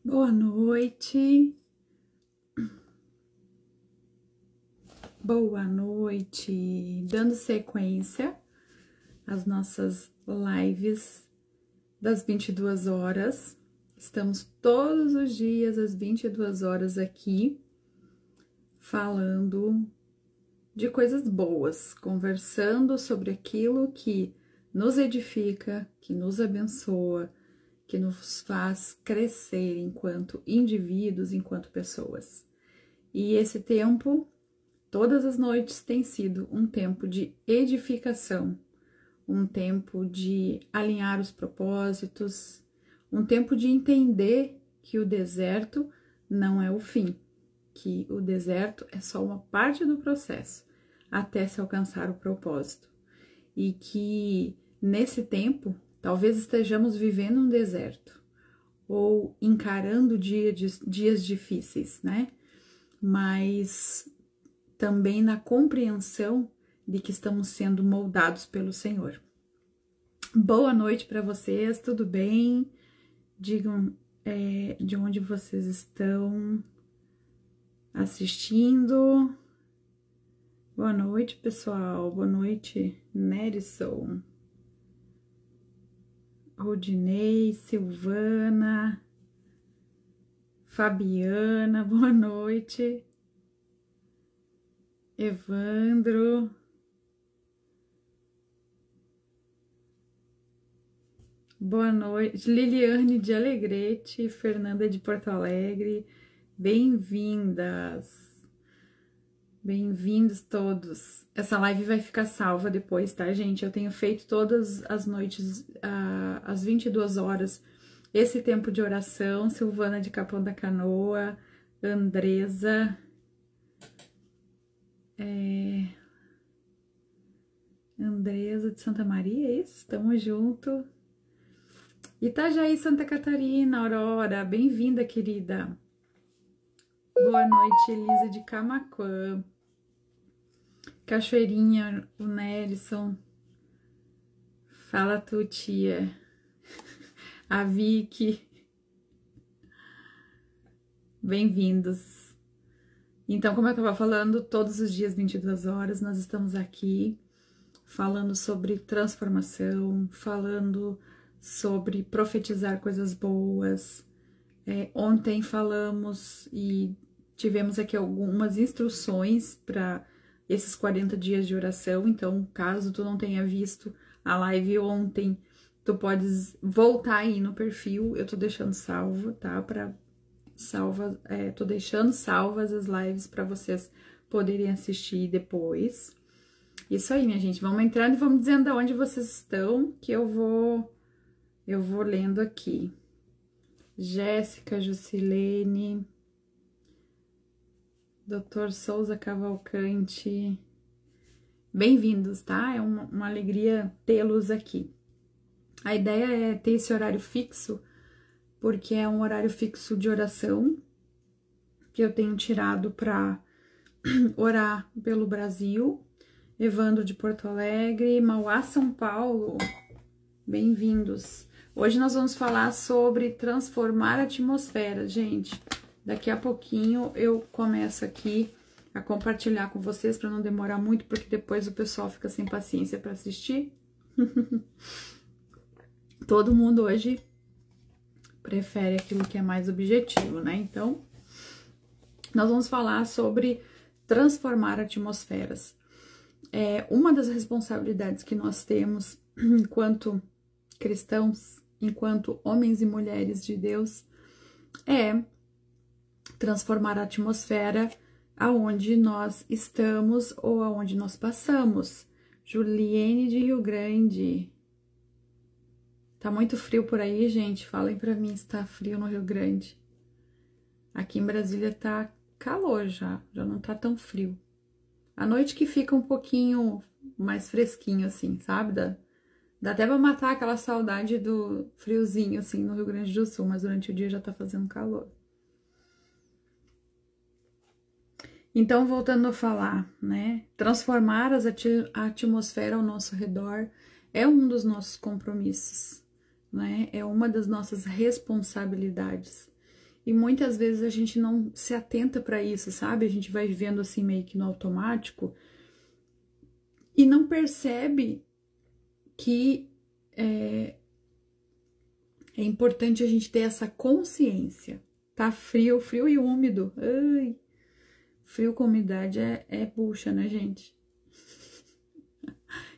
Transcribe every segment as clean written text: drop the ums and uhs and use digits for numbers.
Boa noite. Boa noite. Dando sequência às nossas lives das 22 horas. Estamos todos os dias às 22 horas aqui falando de coisas boas, conversando sobre aquilo que nos edifica, que nos abençoa, que nos faz crescer enquanto indivíduos, enquanto pessoas. E esse tempo, todas as noites, tem sido um tempo de edificação, um tempo de alinhar os propósitos, um tempo de entender que o deserto não é o fim, que o deserto é só uma parte do processo até se alcançar o propósito. E que nesse tempo, talvez estejamos vivendo um deserto ou encarando dias difíceis, né? Mas também na compreensão de que estamos sendo moldados pelo Senhor. Boa noite para vocês, tudo bem? Digam de onde vocês estão assistindo. Boa noite, pessoal. Boa noite, Nerison. Rodinei, Silvana, Fabiana, boa noite. Evandro. Boa noite. Liliane de Alegrete, Fernanda de Porto Alegre, bem-vindas. Bem-vindos todos. Essa live vai ficar salva depois, tá, gente? Eu tenho feito todas as noites, às 22 horas, esse tempo de oração. Silvana de Capão da Canoa, Andresa, Andresa de Santa Maria, é isso? Tamo junto. Itajaí, Santa Catarina, Aurora, bem-vinda, querida. Boa noite, Elisa de Camaquã. Cachoeirinha, o Nelson. Fala tu, tia. A Vicky. Bem-vindos. Então, como eu estava falando, todos os dias, 22 horas, nós estamos aqui falando sobre transformação, falando sobre profetizar coisas boas. Ontem falamos e tivemos aqui algumas instruções para esses 40 dias de oração. Então, caso tu não tenha visto a live ontem, tu podes voltar aí no perfil. Eu tô deixando salvo, tá? Tô deixando salvas as lives para vocês poderem assistir depois. Isso aí, minha gente. Vamos entrando e vamos dizendo aonde vocês estão, que eu vou lendo aqui. Jéssica, Jusilene, Dr. Souza Cavalcante, bem-vindos, tá? É uma alegria tê-los aqui. A ideia é ter esse horário fixo, porque é um horário fixo de oração que eu tenho tirado para orar pelo Brasil. Evandro de Porto Alegre, Mauá, São Paulo, bem-vindos. Hoje nós vamos falar sobre transformar a atmosfera, gente. Daqui a pouquinho eu começo aqui a compartilhar com vocês para não demorar muito, porque depois o pessoal fica sem paciência para assistir. Todo mundo hoje prefere aquilo que é mais objetivo, né? Então, nós vamos falar sobre transformar atmosferas. Uma das responsabilidades que nós temos enquanto cristãos, enquanto homens e mulheres de Deus, é transformar a atmosfera aonde nós estamos ou aonde nós passamos. Juliene de Rio Grande. Tá muito frio por aí, gente? Falem pra mim se tá frio no Rio Grande. Aqui em Brasília tá calor já não tá tão frio. À noite que fica um pouquinho mais fresquinho, assim, sabe? Dá até pra matar aquela saudade do friozinho, assim, no Rio Grande do Sul, mas durante o dia já tá fazendo calor. Então, voltando a falar, né? Transformar a atmosfera ao nosso redor é um dos nossos compromissos, né? É uma das nossas responsabilidades. E muitas vezes a gente não se atenta para isso, sabe? A gente vai vivendo assim meio que no automático e não percebe que é importante a gente ter essa consciência. Tá frio, frio e úmido. Ai, frio com umidade é bucha, né, gente?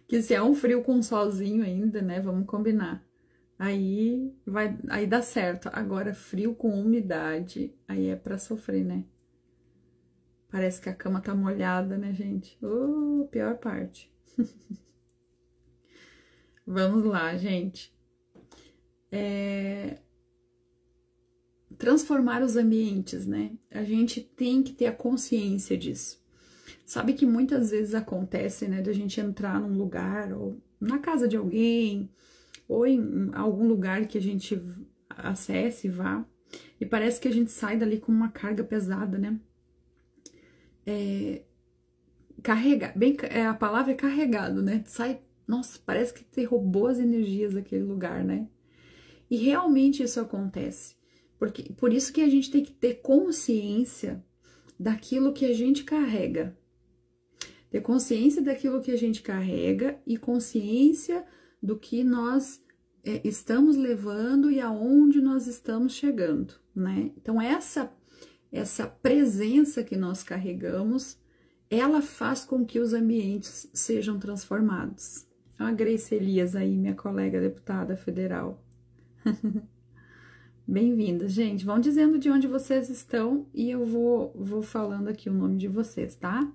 Que se é um frio com solzinho ainda, né? Vamos combinar. Aí dá certo. Agora, frio com umidade, aí é pra sofrer, né? Parece que a cama tá molhada, né, gente? Pior parte. Vamos lá, gente. Transformar os ambientes, né? A gente tem que ter a consciência disso. Sabe que muitas vezes acontece, né, da gente entrar num lugar, ou na casa de alguém, ou em algum lugar que a gente acesse e vá, e parece que a gente sai dali com uma carga pesada, né? A palavra é carregado, né? Sai, nossa, parece que te roubou as energias daquele lugar, né? E realmente isso acontece. Por isso que a gente tem que ter consciência daquilo que a gente carrega. Ter consciência daquilo que a gente carrega e consciência do que nós estamos levando e aonde nós estamos chegando, né? Então, essa presença que nós carregamos, ela faz com que os ambientes sejam transformados. A Grace Elias aí, minha colega deputada federal. Bem-vinda, gente. Vão dizendo de onde vocês estão e eu vou falando aqui o nome de vocês, tá?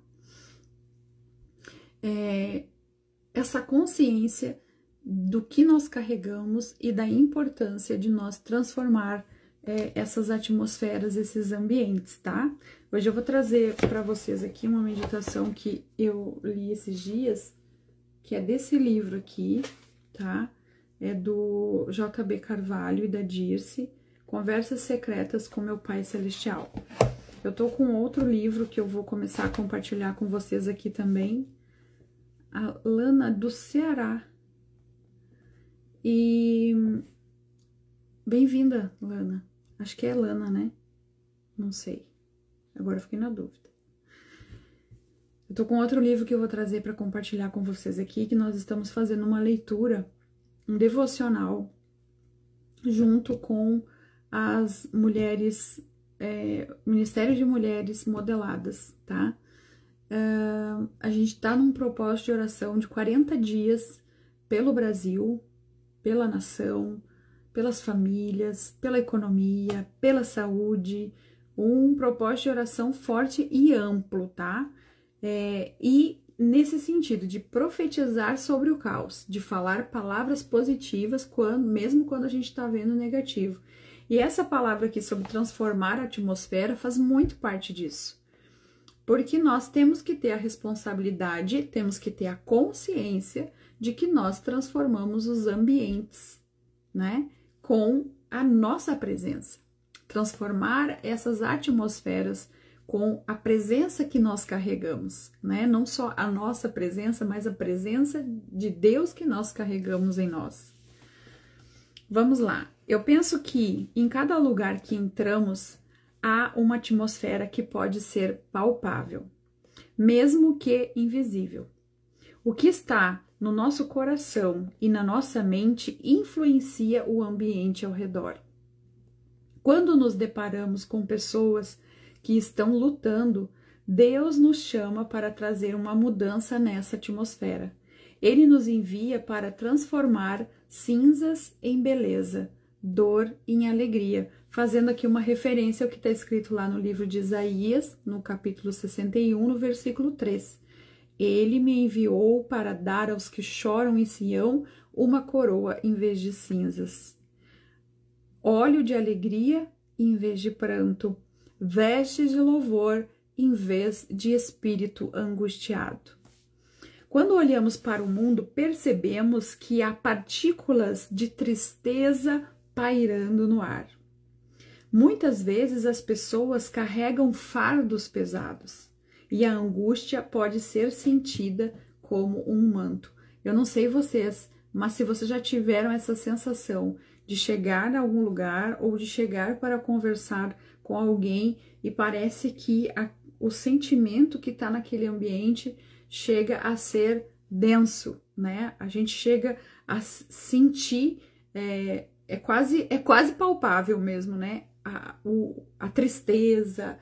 Essa consciência do que nós carregamos e da importância de nós transformar essas atmosferas, esses ambientes, tá? Hoje eu vou trazer para vocês aqui uma meditação que eu li esses dias, que é desse livro aqui, tá? É do J.B. Carvalho e da Dirce, Conversas Secretas com Meu Pai Celestial. Eu tô com outro livro que eu vou começar a compartilhar com vocês aqui também, a Lana do Ceará. E bem-vinda, Lana. Acho que é Lana, né? Não sei. Agora eu fiquei na dúvida. Eu tô com outro livro que eu vou trazer para compartilhar com vocês aqui, que nós estamos fazendo uma leitura, um devocional, junto com as mulheres, Ministério de Mulheres Modeladas, tá? A gente tá num propósito de oração de 40 dias pelo Brasil, pela nação, pelas famílias, pela economia, pela saúde, um propósito de oração forte e amplo, tá? E nesse sentido de profetizar sobre o caos, de falar palavras positivas mesmo quando a gente está vendo negativo. E essa palavra aqui sobre transformar a atmosfera faz muito parte disso. Porque nós temos que ter a responsabilidade, temos que ter a consciência de que nós transformamos os ambientes, né, com a nossa presença. Transformar essas atmosferas com a presença que nós carregamos, né? Não só a nossa presença, mas a presença de Deus que nós carregamos em nós. Vamos lá. Eu penso que em cada lugar que entramos há uma atmosfera que pode ser palpável, mesmo que invisível. O que está no nosso coração e na nossa mente influencia o ambiente ao redor. Quando nos deparamos com pessoas que estão lutando, Deus nos chama para trazer uma mudança nessa atmosfera. Ele nos envia para transformar cinzas em beleza, dor em alegria, fazendo aqui uma referência ao que está escrito lá no livro de Isaías, no capítulo 61, no versículo 3. Ele me enviou para dar aos que choram em Sião uma coroa em vez de cinzas, óleo de alegria em vez de pranto, vestes de louvor em vez de espírito angustiado. Quando olhamos para o mundo, percebemos que há partículas de tristeza pairando no ar. Muitas vezes as pessoas carregam fardos pesados e a angústia pode ser sentida como um manto. Eu não sei vocês, mas se vocês já tiveram essa sensação de chegar a algum lugar ou de chegar para conversar com alguém e parece que o sentimento que está naquele ambiente chega a ser denso, né? A gente chega a sentir, é quase palpável mesmo, né? A tristeza,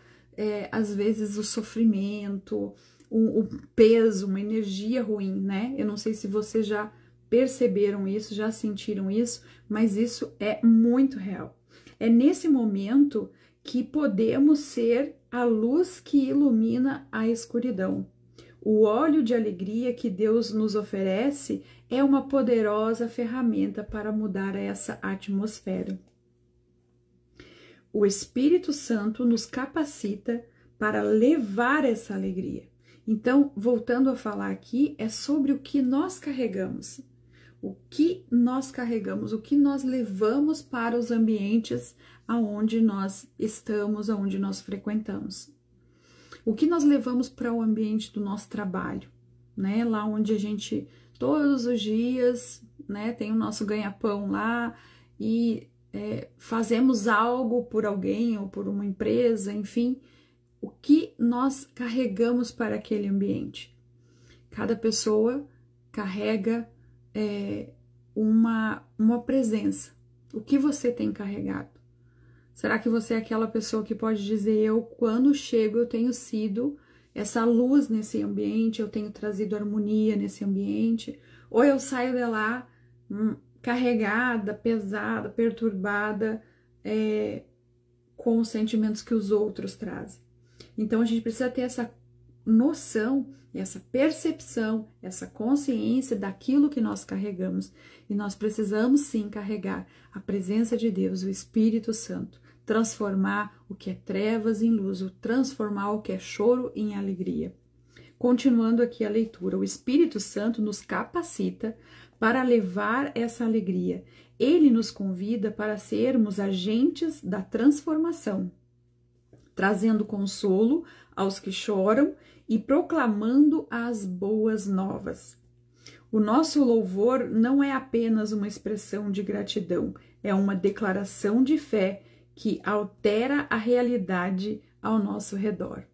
às vezes o sofrimento, o peso, uma energia ruim, né? Eu não sei se vocês já perceberam isso, já sentiram isso, mas isso é muito real. É nesse momento que podemos ser a luz que ilumina a escuridão. O óleo de alegria que Deus nos oferece é uma poderosa ferramenta para mudar essa atmosfera. O Espírito Santo nos capacita para levar essa alegria. Então, voltando a falar aqui, é sobre o que nós carregamos. O que nós carregamos, o que nós levamos para os ambientes aonde nós estamos, aonde nós frequentamos. O que nós levamos para o ambiente do nosso trabalho, né? Lá onde a gente, todos os dias, né, tem o nosso ganha-pão lá e fazemos algo por alguém ou por uma empresa, enfim, o que nós carregamos para aquele ambiente. Cada pessoa carrega uma presença. O que você tem carregado? Será que você é aquela pessoa que pode dizer, eu quando chego eu tenho sido essa luz nesse ambiente, eu tenho trazido harmonia nesse ambiente, ou eu saio de lá carregada, pesada, perturbada com os sentimentos que os outros trazem. Então a gente precisa ter essa noção, essa percepção, essa consciência daquilo que nós carregamos. E nós precisamos sim carregar a presença de Deus, o Espírito Santo, transformar o que é trevas em luz, transformar o que é choro em alegria. Continuando aqui a leitura, o Espírito Santo nos capacita para levar essa alegria. Ele nos convida para sermos agentes da transformação, trazendo consolo aos que choram e proclamando as boas novas. O nosso louvor não é apenas uma expressão de gratidão, é uma declaração de fé que altera a realidade ao nosso redor.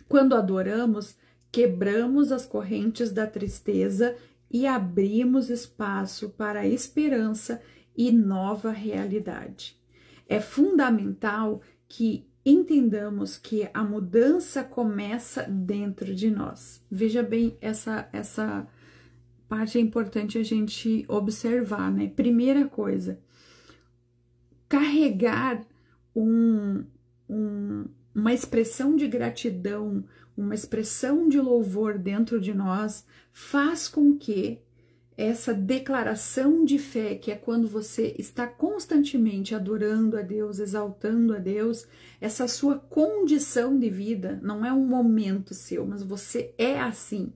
Quando adoramos, quebramos as correntes da tristeza e abrimos espaço para a esperança e nova realidade. É fundamental que entendamos que a mudança começa dentro de nós. Veja bem, essa parte é importante a gente observar, né? Primeira coisa, carregar uma expressão de gratidão, uma expressão de louvor dentro de nós, faz com que essa declaração de fé, que é quando você está constantemente adorando a Deus, exaltando a Deus, essa sua condição de vida, não é um momento seu, mas você é assim.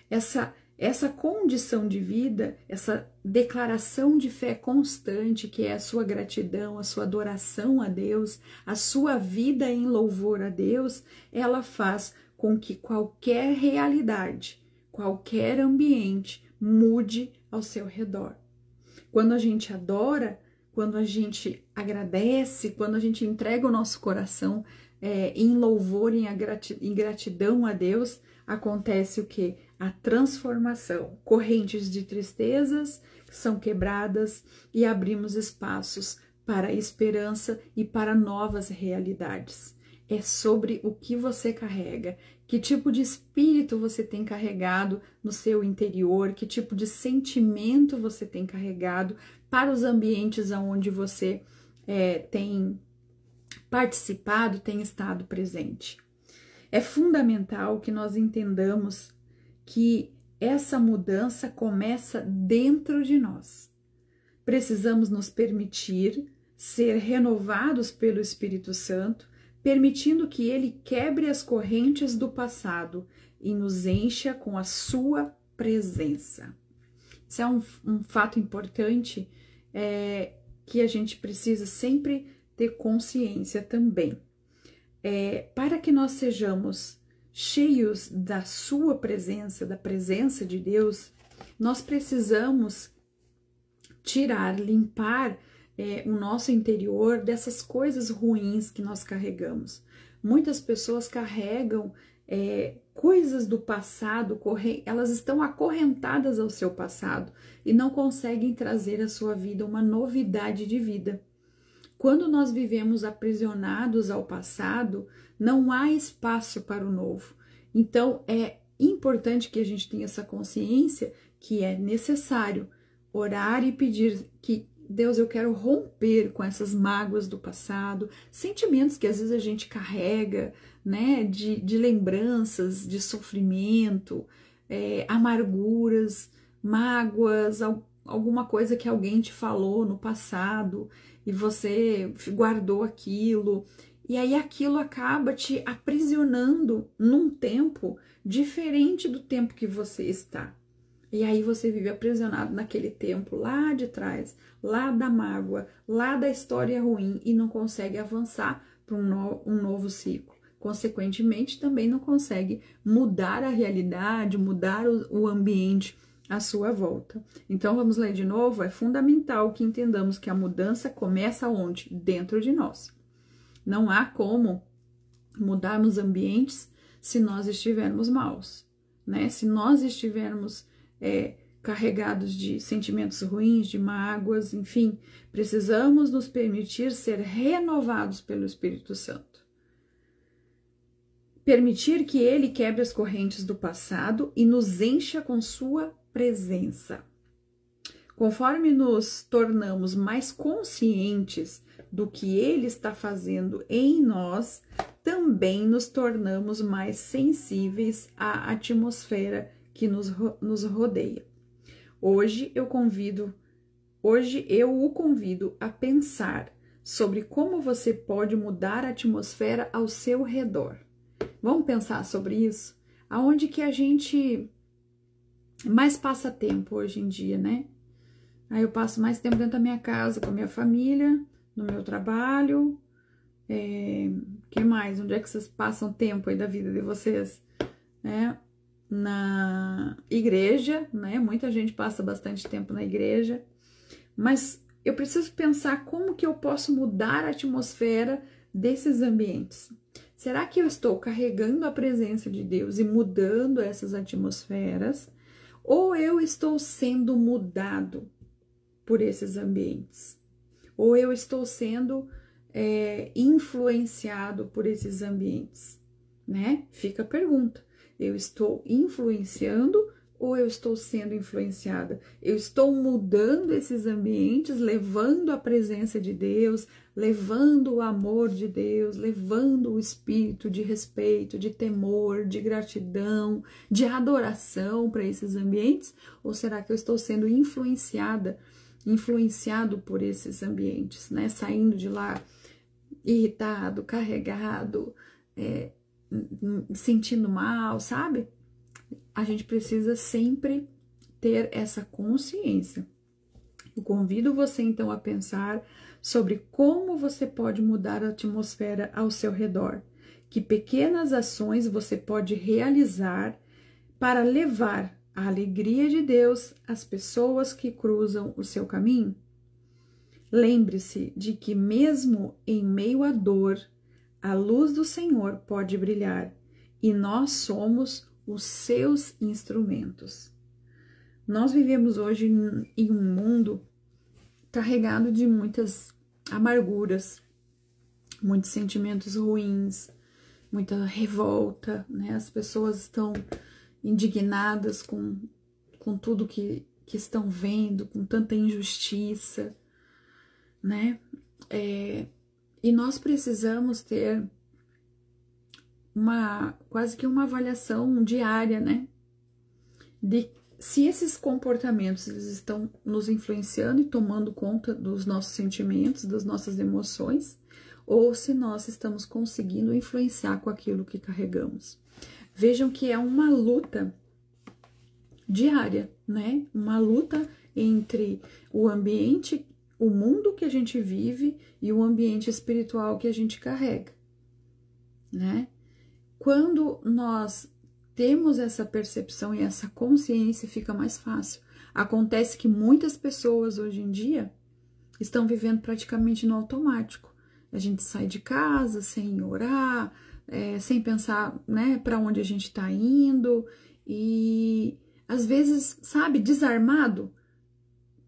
Essa condição de vida, essa declaração de fé constante, que é a sua gratidão, a sua adoração a Deus, a sua vida em louvor a Deus, ela faz com que qualquer realidade, qualquer ambiente mude ao seu redor. Quando a gente adora, quando a gente agradece, quando a gente entrega o nosso coração em louvor, em gratidão a Deus, acontece o quê? A transformação. Correntes de tristezas são quebradas e abrimos espaços para a esperança e para novas realidades. É sobre o que você carrega, que tipo de espírito você tem carregado no seu interior, que tipo de sentimento você tem carregado para os ambientes onde você tem participado, tem estado presente. É fundamental que nós entendamos que essa mudança começa dentro de nós. Precisamos nos permitir ser renovados pelo Espírito Santo, permitindo que ele quebre as correntes do passado e nos encha com a sua presença. Isso é um fato importante que a gente precisa sempre ter consciência também. Para que nós sejamos cheios da sua presença, da presença de Deus, Nós precisamos tirar, limpar o nosso interior dessas coisas ruins que nós carregamos. Muitas pessoas carregam coisas do passado, elas estão acorrentadas ao seu passado e não conseguem trazer à sua vida uma novidade de vida. Quando nós vivemos aprisionados ao passado, não há espaço para o novo. Então, é importante que a gente tenha essa consciência que é necessário orar e pedir que Deus, eu quero romper com essas mágoas do passado, sentimentos que às vezes a gente carrega, né, de lembranças, de sofrimento, amarguras, mágoas, alguma coisa que alguém te falou no passado e você guardou aquilo, e aí aquilo acaba te aprisionando num tempo diferente do tempo que você está. E aí você vive aprisionado naquele tempo lá de trás, lá da mágoa, lá da história ruim e não consegue avançar para um novo ciclo. Consequentemente, também não consegue mudar a realidade, mudar o ambiente à sua volta. Então, vamos ler de novo. É fundamental que entendamos que a mudança começa onde? Dentro de nós. Não há como mudarmos ambientes se nós estivermos maus, né? Se nós estivermos carregados de sentimentos ruins, de mágoas, enfim, precisamos nos permitir ser renovados pelo Espírito Santo. Permitir que ele quebre as correntes do passado e nos encha com sua presença. Conforme nos tornamos mais conscientes do que ele está fazendo em nós, também nos tornamos mais sensíveis à atmosfera que nos rodeia. Hoje eu o convido a pensar sobre como você pode mudar a atmosfera ao seu redor. Vamos pensar sobre isso? Aonde que a gente mais passa tempo hoje em dia, né? Aí eu passo mais tempo dentro da minha casa, com a minha família, no meu trabalho. Que mais? Onde é que vocês passam tempo aí da vida de vocês? Na igreja, né? Muita gente passa bastante tempo na igreja. Mas eu preciso pensar como que eu posso mudar a atmosfera desses ambientes. Será que eu estou carregando a presença de Deus e mudando essas atmosferas? Ou eu estou sendo mudado por esses ambientes? Ou eu estou sendo influenciado por esses ambientes, né? Fica a pergunta. Eu estou influenciando ou eu estou sendo influenciada? Eu estou mudando esses ambientes, levando a presença de Deus, levando o amor de Deus, levando o espírito de respeito, de temor, de gratidão, de adoração para esses ambientes? Ou será que eu estou sendo influenciado por esses ambientes, né? Saindo de lá irritado, carregado, sentindo mal, sabe? A gente precisa sempre ter essa consciência. Eu convido você então a pensar sobre como você pode mudar a atmosfera ao seu redor. Que pequenas ações você pode realizar para levar a alegria de Deus às pessoas que cruzam o seu caminho? Lembre-se de que mesmo em meio à dor, a luz do Senhor pode brilhar e nós somos os seus instrumentos. Nós vivemos hoje em um mundo carregado de muitas amarguras, muitos sentimentos ruins, muita revolta, né? As pessoas estão indignadas com tudo que estão vendo, com tanta injustiça, né? E nós precisamos ter quase que uma avaliação diária, né? De se esses comportamentos eles estão nos influenciando e tomando conta dos nossos sentimentos, das nossas emoções, ou se nós estamos conseguindo influenciar com aquilo que carregamos. Vejam que é uma luta diária, né? Uma luta entre o ambiente, o mundo que a gente vive e o ambiente espiritual que a gente carrega, né? Quando nós temos essa percepção e essa consciência, fica mais fácil. Acontece que muitas pessoas hoje em dia estão vivendo praticamente no automático. A gente sai de casa sem orar, sem pensar, né, para onde a gente está indo, e às vezes, sabe, desarmado,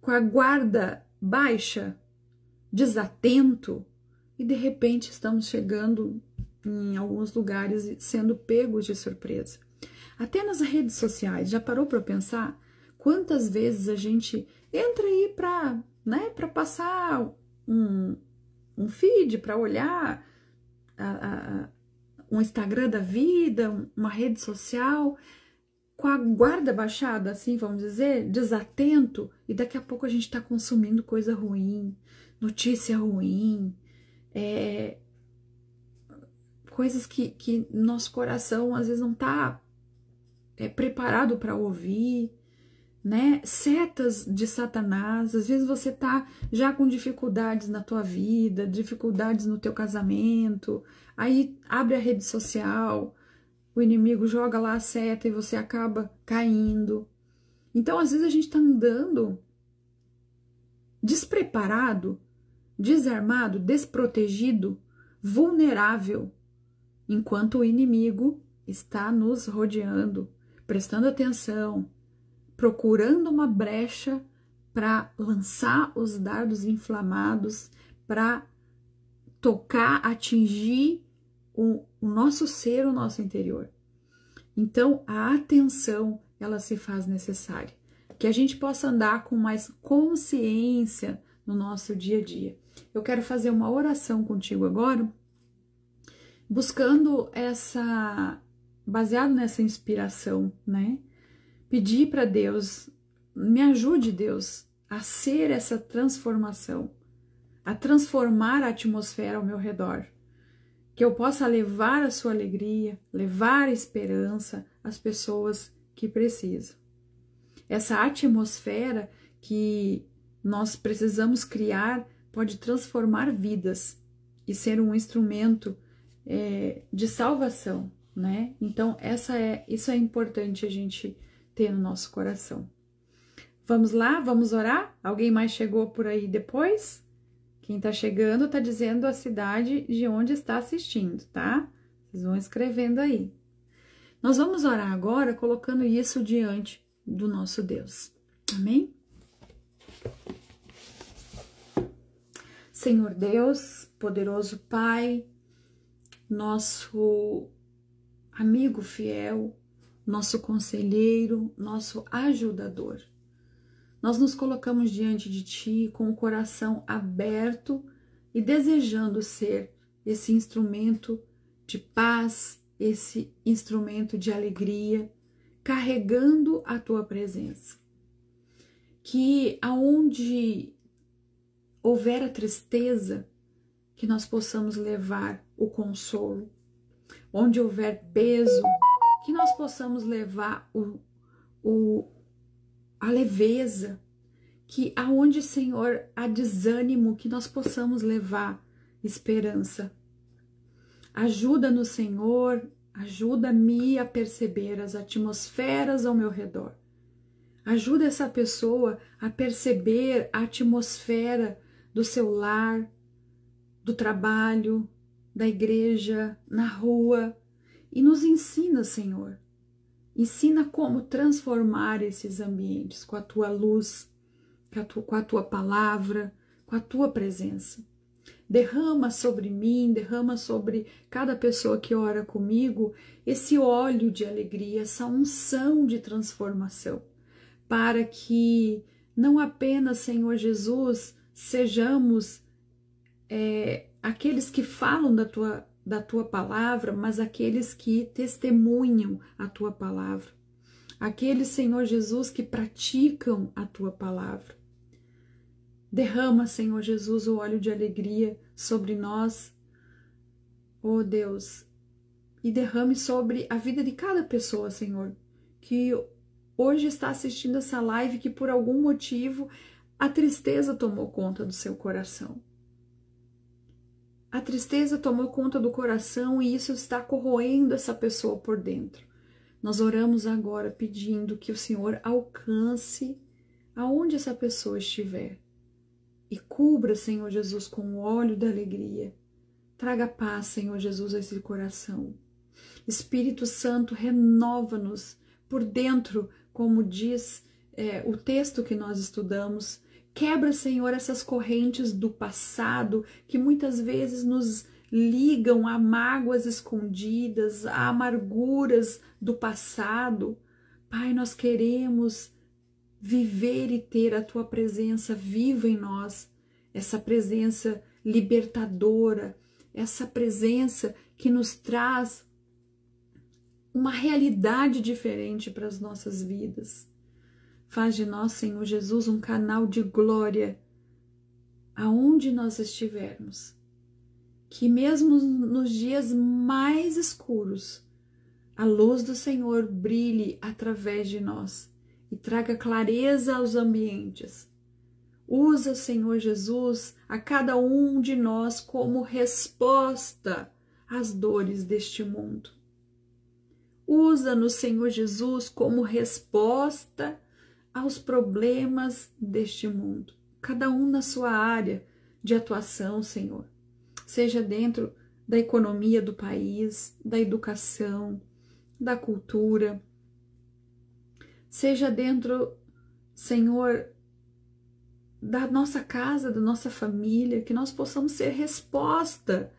com a guarda baixa, desatento, e de repente estamos chegando em alguns lugares e sendo pegos de surpresa. Até nas redes sociais, já parou para pensar quantas vezes a gente entra aí para, né, para passar um feed, para olhar um Instagram da vida, uma rede social, com a guarda baixada, assim, vamos dizer, desatento, e daqui a pouco a gente está consumindo coisa ruim, notícia ruim, coisas que nosso coração às vezes não está preparado para ouvir, né? Setas de Satanás. Às vezes você tá já com dificuldades na tua vida, dificuldades no teu casamento, aí abre a rede social, o inimigo joga lá a seta e você acaba caindo. Então, às vezes a gente tá andando despreparado, desarmado, desprotegido, vulnerável, enquanto o inimigo está nos rodeando, prestando atenção, procurando uma brecha para lançar os dardos inflamados, para tocar, atingir o nosso ser, o nosso interior. Então, a atenção, ela se faz necessária. Que a gente possa andar com mais consciência no nosso dia a dia. Eu quero fazer uma oração contigo agora, buscando baseado nessa inspiração, né? Pedir para Deus, me ajude, Deus, a ser essa transformação, a transformar a atmosfera ao meu redor, que eu possa levar a sua alegria, levar a esperança às pessoas que precisam. Essa atmosfera que nós precisamos criar pode transformar vidas e ser um instrumento de salvação, né? Então, isso é importante a gente ter no nosso coração. Vamos lá, vamos orar? Alguém mais chegou por aí depois? Quem tá chegando tá dizendo a cidade de onde está assistindo, tá? Vocês vão escrevendo aí. Nós vamos orar agora colocando isso diante do nosso Deus. Amém? Senhor Deus, poderoso Pai, nosso amigo fiel, nosso conselheiro, nosso ajudador. Nós nos colocamos diante de Ti com o coração aberto e desejando ser esse instrumento de paz, esse instrumento de alegria, carregando a Tua presença. Que aonde houver a tristeza, que nós possamos levar o consolo. Onde houver peso, que nós possamos levar a leveza, que aonde, Senhor, há desânimo, que nós possamos levar esperança. Ajuda-nos, Senhor, ajuda-me a perceber as atmosferas ao meu redor. Ajuda essa pessoa a perceber a atmosfera do seu lar, do trabalho, da igreja, na rua, e nos ensina, Senhor. Ensina como transformar esses ambientes com a Tua luz, com a Tua palavra, com a Tua presença. Derrama sobre mim, derrama sobre cada pessoa que ora comigo esse óleo de alegria, essa unção de transformação, para que não apenas, Senhor Jesus, sejamos aqueles que falam da Tua palavra, mas aqueles que testemunham a Tua palavra. Aqueles, Senhor Jesus, que praticam a Tua palavra. Derrama, Senhor Jesus, o óleo de alegria sobre nós, oh Deus, e derrame sobre a vida de cada pessoa, Senhor, que hoje está assistindo essa live, que por algum motivo a tristeza tomou conta do seu coração. A tristeza tomou conta do coração e isso está corroendo essa pessoa por dentro. Nós oramos agora pedindo que o Senhor alcance aonde essa pessoa estiver e cubra, Senhor Jesus, com o óleo da alegria. Traga paz, Senhor Jesus, a esse coração. Espírito Santo, renova-nos por dentro, como diz o texto que nós estudamos. Quebra, Senhor, essas correntes do passado que muitas vezes nos ligam a mágoas escondidas, a amarguras do passado. Pai, nós queremos viver e ter a Tua presença viva em nós, essa presença libertadora, essa presença que nos traz uma realidade diferente para as nossas vidas. Faz de nós, Senhor Jesus, um canal de glória aonde nós estivermos. Que mesmo nos dias mais escuros, a luz do Senhor brilhe através de nós e traga clareza aos ambientes. Usa, Senhor Jesus, a cada um de nós como resposta às dores deste mundo. Usa-nos, Senhor Jesus, como resposta aos problemas deste mundo. Cada um na sua área de atuação, Senhor. Seja dentro da economia do país, da educação, da cultura. Seja dentro, Senhor, da nossa casa, da nossa família, que nós possamos ser resposta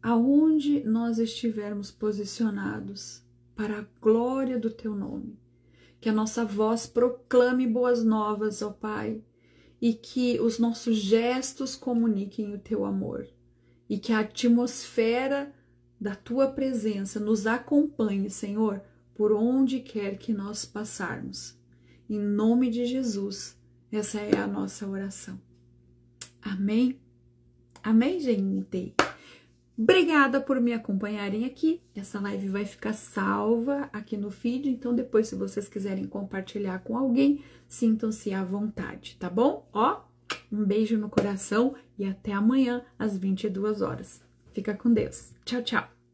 aonde nós estivermos posicionados para a glória do Teu nome. Que a nossa voz proclame boas novas, ó Pai, e que os nossos gestos comuniquem o Teu amor, e que a atmosfera da Tua presença nos acompanhe, Senhor, por onde quer que nós passarmos. Em nome de Jesus, essa é a nossa oração. Amém? Amém, gente? Obrigada por me acompanharem aqui. Essa live vai ficar salva aqui no feed, então depois, se vocês quiserem compartilhar com alguém, sintam-se à vontade, tá bom? Ó, um beijo no coração e até amanhã às 22 horas. Fica com Deus. Tchau, tchau.